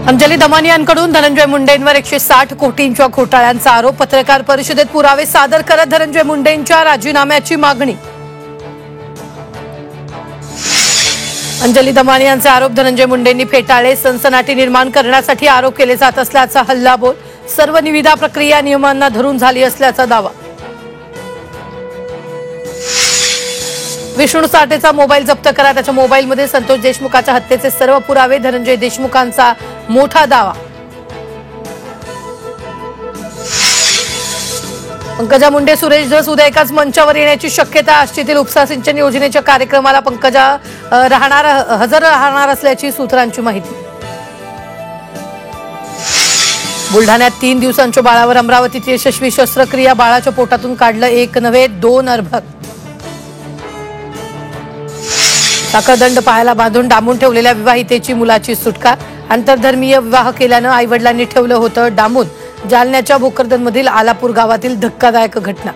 अंजली दमानियांकडून धनंजय मुंडेंवर 160 कोटींच्या घोटाळ्यांचा आरोप. पत्रकार परिषदेत पुरावे सादर करत धनंजय मुंडेंच्या राजीनाम्याची मागणी. अंजली दमानियांचे आरोप धनंजय मुंडेंनी फेटाळले. सनसनाटी निर्माण करण्यासाठी आरोप केले जात असल्याचा हल्लाबोल. सर्व निविदा प्रक्रिया नियमांना धरून झाली असल्याचा दावा. विष्णू साठेचा मोबाईल जप्त करा. त्याच्या मोबाईलमध्ये संतोष देशमुखाच्या हत्येचे सर्व पुरावे. धनंजय देशमुखांचा मोठा दावा. पंकजा मुंडे, सुरेश धस उद्या एकाच मंचावर येण्याची शक्यता. आष्टीतील उपसा सिंचन योजनेच्या कार्यक्रमाला पंकजा हजर राहणार असल्याची सूत्रांची माहिती. बुलढाण्यात 3 दिवसांच्या बाळावर अमरावतीत यशस्वी शस्त्रक्रिया. बाळाच्या पोटातून काढलं एक नव्हे 2 अर्भक. साखळदंड पायाला बांधून डांबून ठेवलेल्या विवाहितेची मुलाची सुटका. आंतरधर्मीय विवाह केल्यानं आईवडिलांनी ठेवलं होतं डांबून. जालन्याच्या भोकरदनमधील आलापूर गावातील धक्कादायक घटना.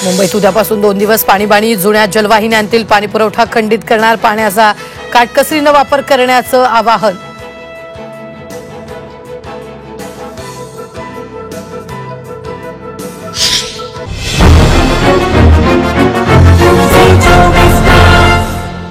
मुंबईत उद्यापासून 2 दिवस पाणीबाणी. जुन्या जलवाहिन्यांतील पाणीपुरवठा खंडित करणार. पाण्याचा काटकसरीनं वापर करण्याचं आवाहन.